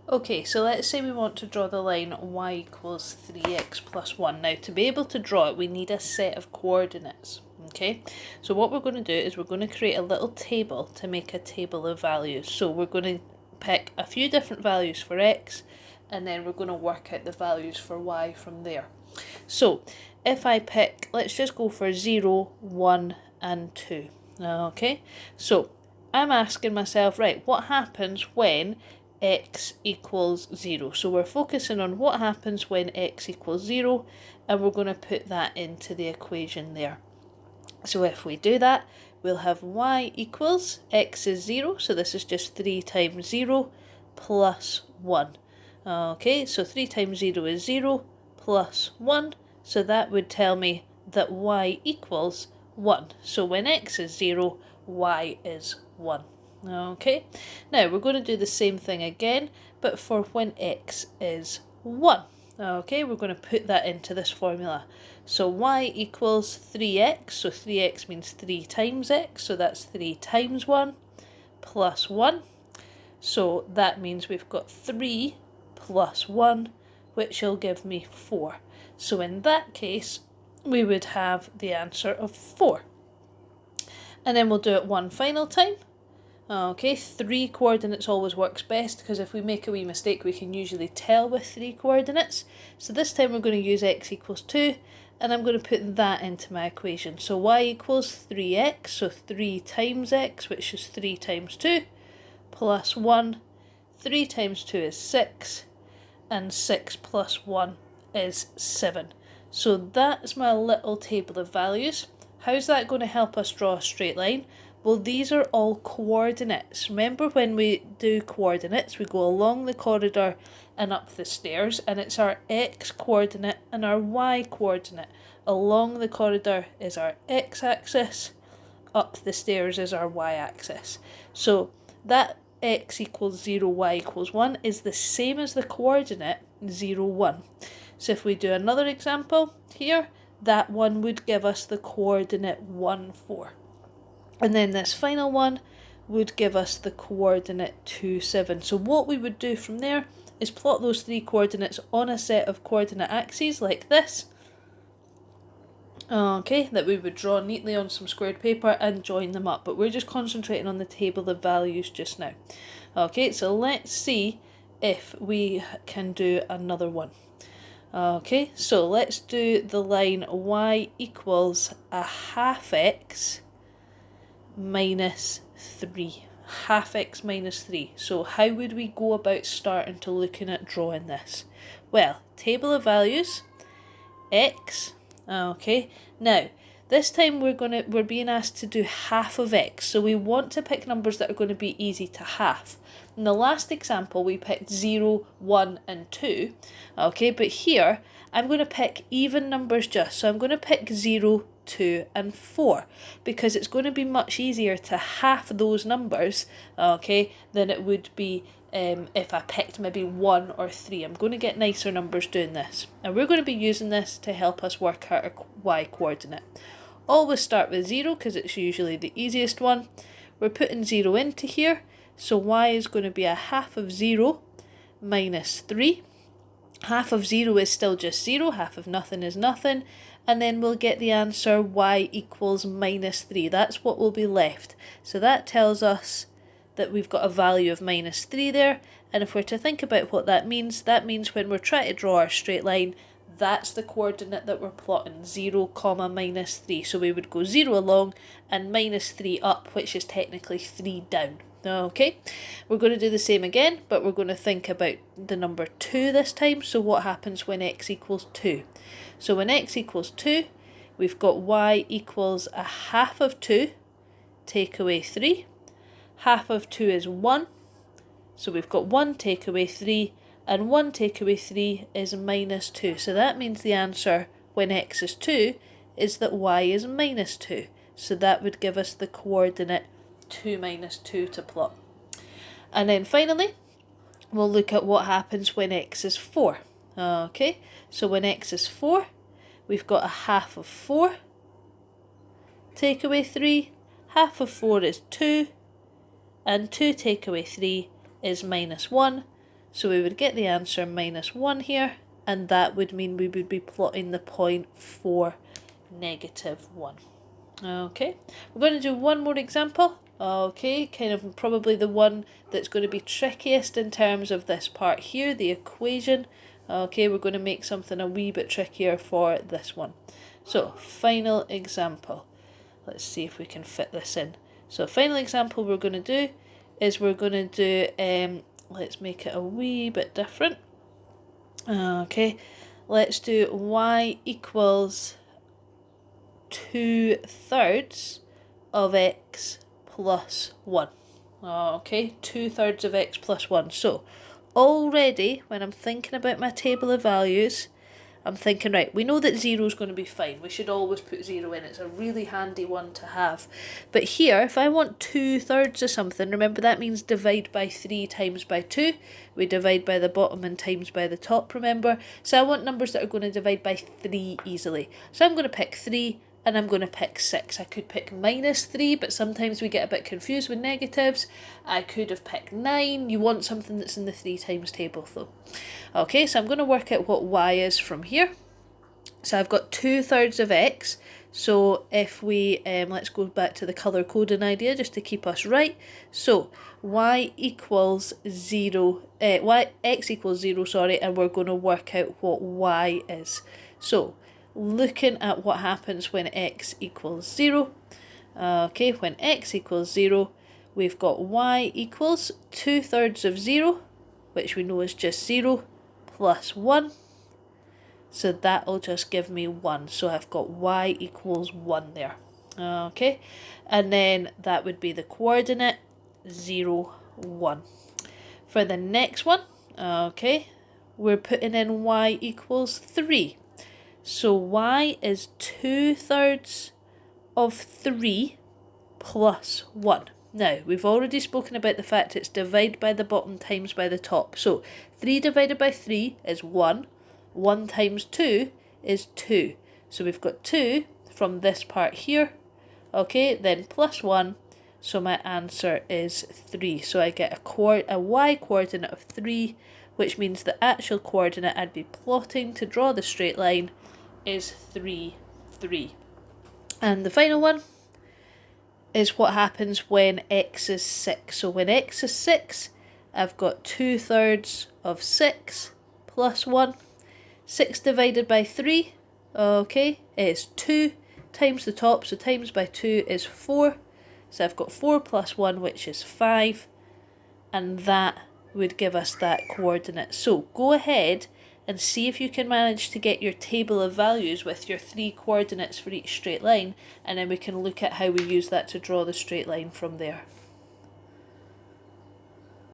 Okay, so let's say we want to draw the line y equals 3x plus 1. Now, to be able to draw it, we need a set of coordinates, okay? So what we're going to do is we're going to create a little table to make a table of values. So we're going to pick a few different values for x, and then we're going to work out the values for y from there. So if I pick, let's just go for 0, 1, and 2, okay? So I'm asking myself, right, what happens when x equals 0? So we're focusing on what happens when x equals 0, and we're going to put that into the equation there. So if we do that, we'll have y equals, x is 0, so this is just 3 times 0 plus 1. Okay, so 3 times 0 is 0 plus 1, so that would tell me that y equals 1. So when x is 0, y is 1. Okay, now we're going to do the same thing again, but for when x is 1. Okay, we're going to put that into this formula. So y equals 3x, so 3x means 3 times x, so that's 3 times 1 plus 1. So that means we've got 3 plus 1, which will give me 4. So in that case, we would have the answer of 4. And then we'll do it one final time. Okay, 3 coordinates always works best, because if we make a wee mistake we can usually tell with 3 coordinates. So this time we're going to use x equals 2, and I'm going to put that into my equation. So y equals 3x, so 3 times x, which is 3 times 2, plus 1. 3 times 2 is 6, and 6 plus 1 is 7. So that's my little table of values. How's that going to help us draw a straight line? Well, these are all coordinates. Remember, when we do coordinates, we go along the corridor and up the stairs, and it's our x coordinate and our y coordinate. Along the corridor is our x-axis, up the stairs is our y-axis. So that x equals 0, y equals 1 is the same as the coordinate 0, 1. So if we do another example here, that one would give us the coordinate 1, 4. And then this final one would give us the coordinate 2, 7. So what we would do from there is plot those 3 coordinates on a set of coordinate axes like this. Okay, that we would draw neatly on some squared paper and join them up. But we're just concentrating on the table of values just now. Okay, so let's see if we can do another one. Okay, so let's do the line y equals a half x minus 3. Half x minus 3. So how would we go about starting to looking at drawing this? Well, table of values, x. Okay, now this time we're being asked to do half of x, so we want to pick numbers that are going to be easy to half. In the last example we picked 0, 1 and 2, okay, but here I'm going to pick even numbers just, so I'm going to pick 0, 2 and 4, because it's going to be much easier to half those numbers, okay, than it would be if I picked maybe 1 or 3. I'm going to get nicer numbers doing this. And we're going to be using this to help us work out a y coordinate. Always start with 0 because it's usually the easiest one. We're putting 0 into here, so y is going to be a half of 0 minus 3. Half of 0 is still just 0, half of nothing is nothing, and then we'll get the answer y equals minus 3. That's what will be left. So that tells us that we've got a value of minus 3 there, and if we're to think about what that means when we're trying to draw our straight line, that's the coordinate that we're plotting, 0, minus 3. So we would go 0 along and minus 3 up, which is technically 3 down. Okay, we're going to do the same again, but we're going to think about the number 2 this time. So what happens when x equals 2? So when x equals 2, we've got y equals a half of 2, take away 3. Half of 2 is 1, so we've got 1 take away 3, and 1 take away 3 is minus 2. So that means the answer when x is 2 is that y is minus 2. So that would give us the coordinate 2 minus 2 to plot. And then finally, we'll look at what happens when x is 4. Okay, so when x is 4, we've got a half of 4, take away 3, half of 4 is 2, and 2 take away 3 is minus 1. So we would get the answer -1 here, and that would mean we would be plotting the point for -1. Okay, we're going to do one more example. Okay, kind of probably the one that's going to be trickiest in terms of this part here, the equation. Okay, we're going to make something a wee bit trickier for this one. So, final example. Let's see if we can fit this in. So, final example we're going to do is we're going to do, let's make it a wee bit different. Okay, let's do y equals 2/3 of x plus 1. Okay, 2/3 of x plus 1. So already when I'm thinking about my table of values, I'm thinking, right, we know that 0 is going to be fine. We should always put 0 in. It's a really handy one to have. But here, if I want 2/3 of something, remember that means divide by 3 times by 2. We divide by the bottom and times by the top, remember? So I want numbers that are going to divide by 3 easily. So I'm going to pick 3 and I'm going to pick 6. I could pick -3, but sometimes we get a bit confused with negatives. I could have picked 9. You want something that's in the 3 times table though. Okay, so I'm going to work out what y is from here. So I've got 2/3 of x. So if we, let's go back to the colour coding idea just to keep us right. So y equals 0, x equals 0, sorry, and we're going to work out what y is. So looking at what happens when x equals 0. Okay, when x equals 0, we've got y equals 2/3 of 0, which we know is just 0, plus 1. So that'll just give me 1. So I've got y equals 1 there. Okay, and then that would be the coordinate 0, 1. For the next one, okay, we're putting in y equals 3. So y is 2/3 of 3 plus 1. Now, we've already spoken about the fact it's divide by the bottom times by the top. So 3 divided by 3 is 1. 1 times 2 is 2. So we've got 2 from this part here. Okay, then plus 1. So my answer is 3. So I get a y coordinate of 3, which means the actual coordinate I'd be plotting to draw the straight line is 3, 3. And the final one is what happens when x is 6. So when x is 6, I've got 2/3 of 6 plus 1. 6 divided by 3, okay, is 2 times the top, so times by 2 is 4. So I've got 4 plus 1, which is 5, and that would give us that coordinate. So go ahead and see if you can manage to get your table of values with your 3 coordinates for each straight line, and then we can look at how we use that to draw the straight line from there.